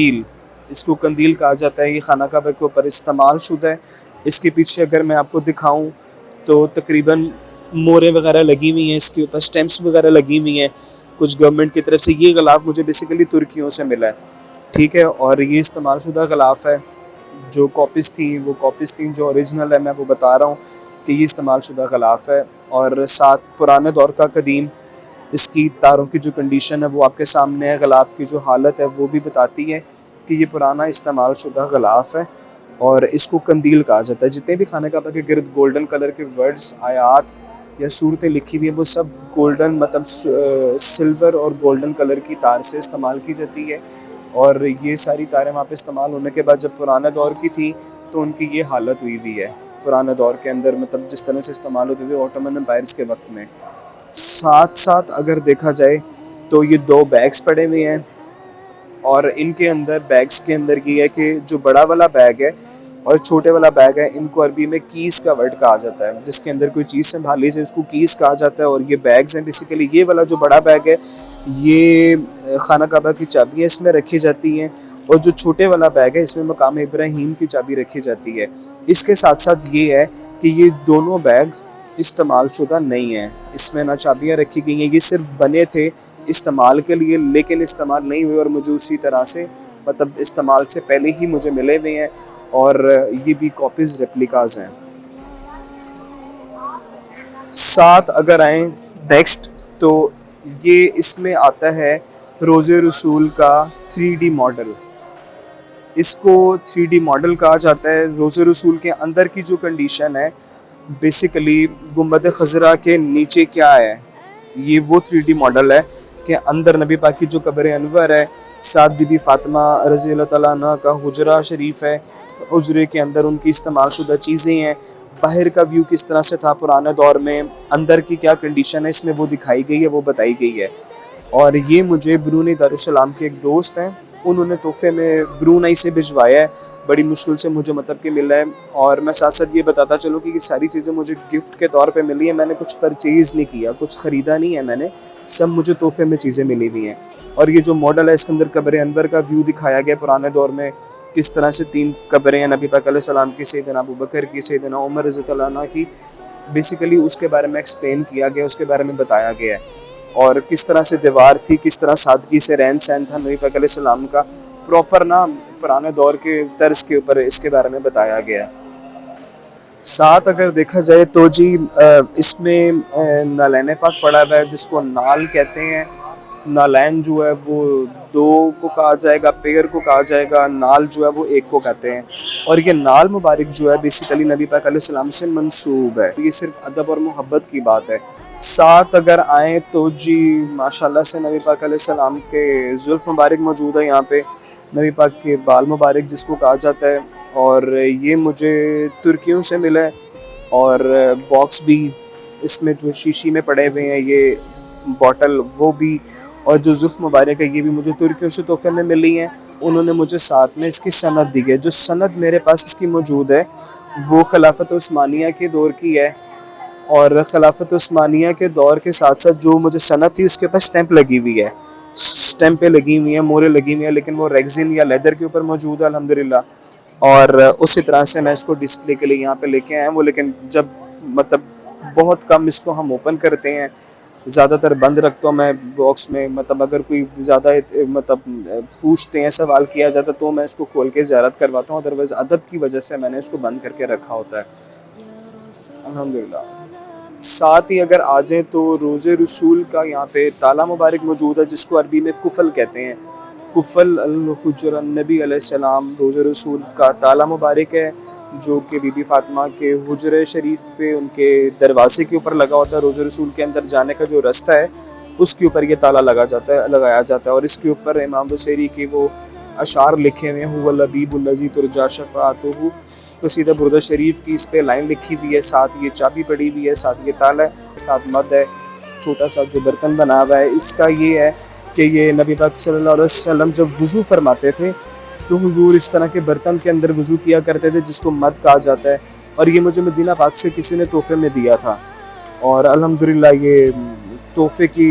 कंदील, इसको कंदील कहा जाता है। ये खाना काबा के ऊपर इस्तेमाल शुदा है। इसके पीछे अगर मैं आपको दिखाऊं तो तकरीबन मोरें वगैरह लगी हुई हैं, इसके ऊपर स्टैम्प्स वगैरह लगी हुई हैं कुछ गवर्नमेंट की तरफ से। ये गिलाफ मुझे बेसिकली तुर्कियों से मिला है, ठीक है। और ये इस्तेमाल शुदा गिलाफ है। जो कॉपीज़ थी वो कॉपीज़ थी, जो ओरिजिनल है मैं वो बता रहा हूँ कि ये इस्तेमाल शुदा गिलाफ है। और साथ पुराने दौर का कदीम, इसकी तारों की जो कंडीशन है वो आपके सामने है, गिलाफ की जो हालत है वो भी बताती है कि ये पुराना इस्तेमाल शुदा गिलाफ है। और इसको कंदील कहा जाता है। जितने भी खाने काबा के गिर्द गोल्डन कलर के वर्ड्स, आयात या सूरतें लिखी हुई हैं वो सब गोल्डन मतलब सिल्वर और गोल्डन कलर की तार से इस्तेमाल की जाती है। और ये सारी तारें वहाँ पे इस्तेमाल होने के बाद जब पुराने दौर की थी तो उनकी ये हालत हुई हुई है पुराने दौर के अंदर, मतलब जिस तरह से इस्तेमाल होते थे ऑटोमन एम्पायर्स के वक्त में। साथ साथ अगर देखा जाए तो ये 2 बैग्स पड़े हुए हैं और इनके अंदर बैग्स के अंदर ये है कि जो बड़ा वाला बैग है और छोटे वाला बैग है, इनको अरबी में कीस का वर्ड कहा जाता है। जिसके अंदर कोई चीज़ संभाली जाए उसको कीस कहा जाता है। और ये बैग्स हैं बेसिकली। ये वाला जो बड़ा बैग है ये खाना काबा की चाबियाँ इसमें रखी जाती हैं, और जो छोटे वाला बैग है इसमें मकाम इब्राहीम की चाबी रखी जाती है। इसके साथ साथ ये है कि ये दोनों बैग इस्तेमाल शुदा नहीं है, इसमें ना चाबियाँ रखी गई हैं। ये सिर्फ बने थे इस्तेमाल के लिए, लेकिन इस्तेमाल नहीं हुए और मुझे उसी तरह से मतलब इस्तेमाल से पहले ही मुझे मिले हुए हैं। और ये भी कॉपीज़ रेप्लिकाज हैं। साथ अगर आए नेक्स्ट तो ये इसमें आता है रोज़े रसूल का 3D मॉडल। इसको 3D मॉडल कहा जाता है। रोज़े रसूल के अंदर की जो कंडीशन है बेसिकली गुंबद खज़रा के नीचे क्या है, ये वो 3D मॉडल है कि अंदर नबी पाक की जो कब्र अनवर है, साथ बीबी फ़ातिमा रज़ी अल्लाह तआला अन्हा का हुजरा शरीफ है, हुजरे के अंदर उनकी इस्तेमाल शुदा चीज़ें हैं। बाहर का व्यू किस तरह से था पुराने दौर में, अंदर की क्या कंडीशन है इसमें वो दिखाई गई है, वो बताई गई है। और ये मुझे ब्रूनई दारुस्सलाम के एक दोस्त हैं, उन्होंने तोहफे में ब्रूनई से भिजवाया है। बड़ी मुश्किल से मुझे मतलब कि मिला है। और मैं साथ साथ ये बताता चलूँ कि ये सारी चीज़ें मुझे गिफ्ट के तौर पे मिली है। मैंने कुछ परचेज़ नहीं किया, कुछ ख़रीदा नहीं है मैंने, सब मुझे तोहफे में चीज़ें मिली हुई हैं। और ये जो मॉडल है इसके अंदर कब्र अनवर का व्यू दिखाया गया पुराने दौर में, किस तरह से 3 कब्रें हैं नबी पाक अलैहिस्सलाम की, सैयदना अबू बकर की, सैयदना उमर रज़ी अल्लाह अन्हु की। बेसिकली उसके बारे में एक्सप्लेन किया गया, उसके बारे में बताया गया है। और किस तरह से दीवार थी, किस तरह सादगी से रहन सहन था नबी पाक अलैहिस्सलाम का, प्रॉपर ना पुराने दौर के तर्ज के ऊपर इसके बारे में बताया गया है। साथ अगर देखा जाए तो जी इसमें नालैन पाक पड़ा हुआ है जिसको नाल कहते हैं। नालैन जो है वो 2 को कहा जाएगा, पेयर को कहा जाएगा, नाल जो है वो 1 को कहते हैं। और ये नाल मुबारक जो है बेसिकली नबी पाक अलैहिस्सलाम से मंसूब है, ये सिर्फ अदब और मोहब्बत की बात है। साथ अगर आए तो जी माशाल्लाह से नबी पाक अलैहिस्सलाम के जुल्फ़ मुबारक मौजूद है यहाँ पे, नबी पाक के बाल मुबारक जिसको कहा जाता है। और ये मुझे तुर्कियों से मिला है। और बॉक्स भी इसमें जो शीशी में पड़े हुए हैं ये बॉटल वो भी, और जो जुल्फ़ मुबारक है ये भी मुझे तुर्कियों से तोहफे में मिली हैं। उन्होंने मुझे साथ में इसकी सनद दी है। जो सनद मेरे पास इसकी मौजूद है वो खिलाफत उस्मानिया के दौर की है। और खिलाफत उस्मानिया के दौर के साथ साथ जो मुझे सनद थी उसके ऊपर स्टैंप लगी हुई है, स्टैंपें लगी हुई हैं, मोहरें लगी हुई हैं, लेकिन वो रेक्सिन या लेदर के ऊपर मौजूद है अल्हम्दुलिल्लाह। और उसी तरह से मैं इसको डिस्प्ले के लिए यहाँ पे लेके आया वो, लेकिन जब मतलब बहुत कम इसको हम ओपन करते हैं, ज़्यादातर बंद रखता हूँ मैं बॉक्स में। मतलब अगर कोई ज़्यादा मतलब पूछते हैं, सवाल किया जाता तो मैं इसको खोल के ज़ियारत करवाता हूँ, अदरवाइज़ अदब की वजह से मैंने इसको बंद करके रखा होता है अल्हम्दुलिल्लाह। साथ ही अगर आ जाएँ तो रोज़े रसूल का यहाँ पे ताला मुबारक मौजूद है जिसको अरबी में कुफल कहते हैं। कुफल अल-हुज्र नबी अलैहिस्सलाम रोज़े रसूल का ताला मुबारक है, जो कि बीबी फ़ातिमा के हुजरे शरीफ पे उनके दरवाजे के ऊपर लगा होता है। रोज़े रसूल के अंदर जाने का जो रास्ता है उसके ऊपर ये ताला लगाया जाता है। और इसके ऊपर इमाम बुसैरी के वो अशार लिखे हुए हैं, हुवल लबीबुल लज़ी तुरजा शफ़ाअतुहु, कसीदा बुर्दा शरीफ की इस पे लाइन लिखी हुई है। साथ ये चाबी पड़ी हुई है, साथ ये ताला है, साथ मद है, छोटा सा जो बर्तन बना हुआ है। इसका ये है कि ये नबी पाक सल्लल्लाहु अलैहि वसल्लम जब वज़ू फरमाते थे तो हुजूर इस तरह के बर्तन के अंदर वज़ू किया करते थे जिसको मद कहा जाता है। और ये मुझे मदीना पाक से किसी ने तोहफे में दिया था। और अल्हम्दुलिल्लाह ये तोहफे की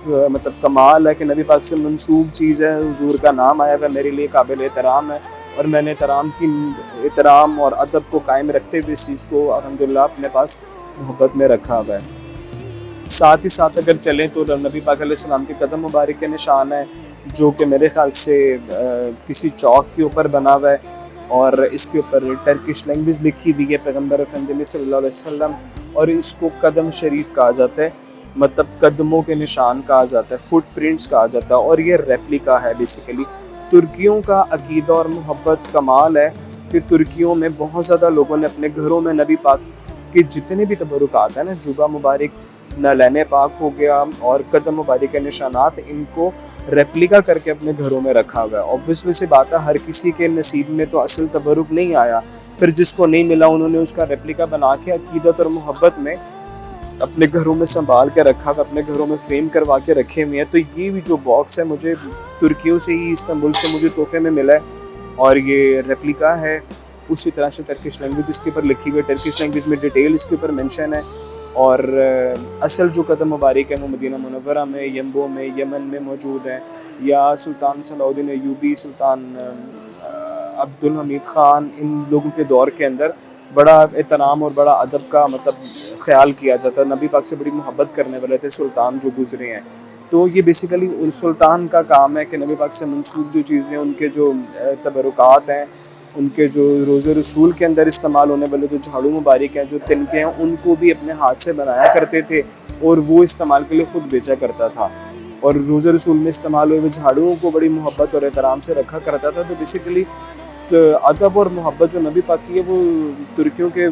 मतलब कमाल है कि नबी पाक से मंसूब चीज़ है, हुजूर का नाम आया हुआ, मेरे लिए काबिल एहतराम है और मैंने एहतराम और अदब को कायम रखते हुए इस चीज़ को अल्हम्दुलिल्लाह अपने पास मोहब्बत में रखा हुआ है। साथ ही साथ अगर चलें तो नबी पाक अलैहिस्सलाम के कदम मुबारक के निशान है, जो कि मेरे ख़्याल से किसी चौक के ऊपर बना हुआ है और इसके ऊपर टर्किश लैंग्वेज लिखी हुई है पैगम्बर अफंदी सल्लल्लाहु अलैहि वसल्लम, और इसको कदम शरीफ कहा जाता है, मतलब कदमों के निशान कहा जाता है, फुट प्रिंट्स कहा जाता है, और ये रेप्लिका है बेसिकली। तुर्कियों का अकीदा और मोहब्बत कमाल है कि तुर्कियों में बहुत ज़्यादा लोगों ने अपने घरों में नबी पाक के जितने भी तबरुकात हैं ना, जुबा मुबारक, नलैन पाक हो गया और कदम मुबारक के निशानात, इनको रेप्लिका करके अपने घरों में रखा हुआ है। ऑब्वियसली सी बात है, हर किसी के नसीब में तो असल तबरुक नहीं आया, फिर जिसको नहीं मिला उन्होंने उसका रेप्लिका बना के अकीदत और मोहब्बत में अपने घरों में संभाल के रखा हुआ, अपने घरों में फ्रेम करवा के रखे हुए हैं। तो ये भी जो बॉक्स है मुझे तुर्कियों से ही, इस्तांबुल से मुझे तोहफे में मिला है, और ये रेप्लिका है। उसी तरह से टर्किश लैंग्वेज इसके ऊपर लिखी हुई है, टर्किश लैंग्वेज में डिटेल इसके ऊपर मेंशन है, और असल जो कदम मुबारक है वो मदीना मुनव्वरा में, यंबो में, यमन में मौजूद हैं, या सुल्तान सलाउद्दीन अय्यूबी, सुल्तान अब्दुल हमीद ख़ान, इन लोगों के दौर के अंदर बड़ा एहतराम और बड़ा अदब का मतलब ख्याल किया जाता है। नबी पाक से बड़ी मोहब्बत करने वाले थे सुल्तान जो गुजरे हैं। तो ये बेसिकली उन सुल्तान का काम है कि नबी पाक से मंसूब जो चीज़ें, उनके जो तबरुकात हैं, उनके जो रोज़े रसूल के अंदर इस्तेमाल होने वाले जो झाड़ू मुबारक हैं, जो तिनके हैं, उनको भी अपने हाथ से बनाया करते थे और वो इस्तेमाल के लिए ख़ुद बेचा करता था, और रोज़े रसूल में इस्तेमाल हुए झाड़ुओं को बड़ी मोहब्बत और एहतराम से रखा करता था। तो बेसिकली तो अदब और मोहब्बत जो नबी पाक की है वो तुर्कियों के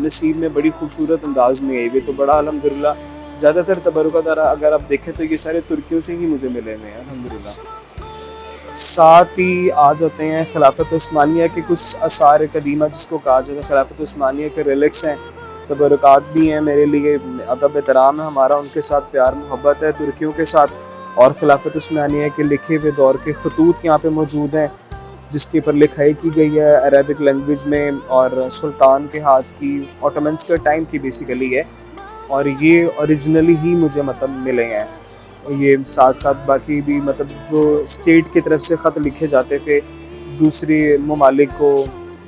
नसीब में बड़ी खूबसूरत अंदाज में आई हुई। तो बड़ा अल्हम्दुलिल्लाह ज़्यादातर तबरुकात अगर आप देखें तो ये सारे तुर्कियों से ही मुझे मिले हुए हैं अल्हम्दुलिल्लाह। साथ ही आ जाते हैं खिलाफत उस्मानिया के कुछ आसार कदीमा, जिसको कहा जाता है खिलाफत उस्मानिया के रिलिक्स हैं, तबरुकात भी हैं मेरे लिए, अदब एहतराम है हमारा, उनके साथ प्यार मोहब्बत है तुर्कियों के साथ। और खिलाफत उस्मानिया के लिखे हुए दौर के खतूत यहाँ पे मौजूद हैं, जिसके ऊपर लिखाई की गई है अरबिक लैंग्वेज में, और सुल्तान के हाथ की, ऑटोमन्स के टाइम की बेसिकली है, और ये ओरिजिनली ही मुझे मतलब मिले हैं। ये साथ साथ बाकी भी मतलब जो स्टेट की तरफ से ख़त लिखे जाते थे दूसरे ममालिक को,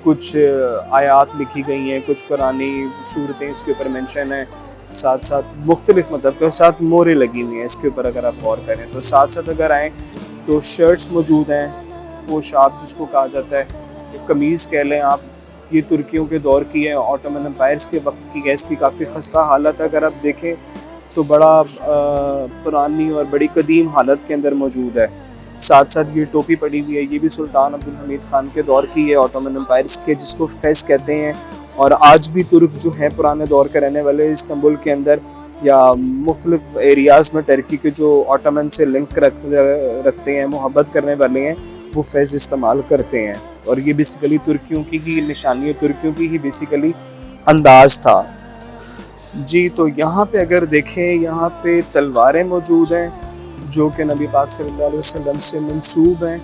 कुछ आयात लिखी गई हैं, कुछ कुरानी सूरतें इसके ऊपर मेंशन है, साथ साथ मुख्तलिफ मतलब के साथ मोहरें लगी हुई हैं इसके ऊपर अगर आप गौर करें। तो साथ साथ अगर आएँ तो शर्ट्स मौजूद हैं, पोशाक जिसको कहा जाता है, कमीज़ कह लें आप, ये तुर्कियों के दौर की है, ऑटोमन एम्पायर्स के वक्त की है, इसकी काफ़ी खस्ता हालत है, अगर आप देखें तो बड़ा पुरानी और बड़ी कदीम हालत के अंदर मौजूद है। साथ साथ ये टोपी पड़ी हुई है, ये भी सुल्तान अब्दुल हमीद ख़ान के दौर की है, ऑटोमन एम्पायर्स के, जिसको फेस कहते हैं। और आज भी तुर्क जो हैं पुराने दौर के रहने वाले, इस्तांबुल के अंदर या मुख्तलिफ एरियाज़ में टर्की के जो ऑटोमन से लिंक रखते हैं, मोहब्बत करने वाले हैं, वो फैज़ इस्तेमाल करते हैं। और ये बेसिकली तुर्कियों की ही निशानी, तुर्कियों की ही बेसिकली अंदाज़ था जी। तो यहाँ पे अगर देखें, यहाँ पे तलवारें मौजूद हैं जो कि नबी पाक सल्लल्लाहु अलैहि वसल्लम से मंसूब हैं,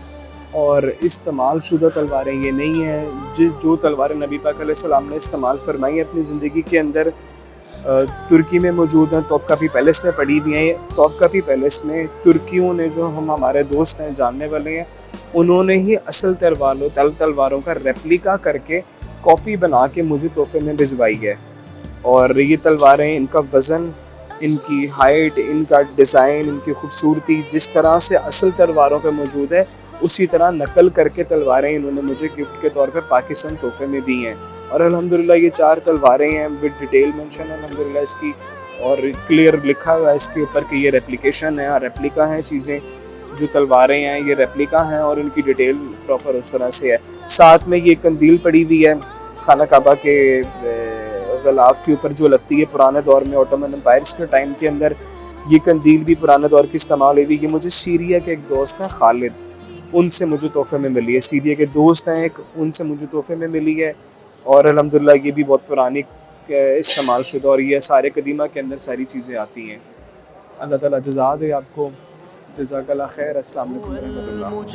और इस्तेमाल शुदा तलवारें ये नहीं हैं। जो तलवारें नबी पाक अलैहिस्सलाम ने इस्तेमाल फरमाई अपनी ज़िंदगी के अंदर तुर्की में मौजूद हैं, तोपकापी पैलेस में पड़ी हुई हैं। तोपकापी पैलेस में तुर्कियों ने, जो हम हमारे दोस्त हैं जानने वाले हैं, उन्होंने ही असल तलवारों का रेप्लिका करके कॉपी बना के मुझे तोहफे में भिजवाई है। और ये तलवारें, इनका वज़न, इनकी हाइट, इनका डिज़ाइन, इनकी खूबसूरती जिस तरह से असल तलवारों पे मौजूद है, उसी तरह नकल करके तलवारें इन्होंने मुझे गिफ्ट के तौर पे पाकिस्तान तोहफे में दी हैं। और अल्हम्दुलिल्लाह ये 4 तलवारें हैं विद डिटेल मेंशन अल्हम्दुलिल्लाह इसकी, और क्लियर लिखा हुआ है इसके ऊपर कि ये रेप्लिकेशन है, रेप्लिका हैं चीज़ें, जो तलवारें हैं ये रेप्लिका हैं, और इनकी डिटेल प्रॉपर उस तरह से है। साथ में ये कंदील पड़ी हुई है खाना काबा के गलाफ के ऊपर जो लगती है पुराने दौर में, ऑटोमन एम्पायर्स के टाइम के अंदर ये कंदील भी पुराने दौर की इस्तेमाल हुई। ये मुझे सीरिया के एक दोस्त है खालिद, उनसे मुझे तोहफे में मिली है। सीरिया के दोस्त हैं एक, उनसे मुझे तोहफे में मिली है, और अल्हम्दुलिल्लाह ये भी बहुत पुरानी इस्तेमाल शुदा, और ये सारे कदीमा के अंदर सारी चीज़ें आती हैं। अल्लाह ताला जज़ा दे आपको, जज़ाकल्लाह खैर। अस्सलाम वालेकुम।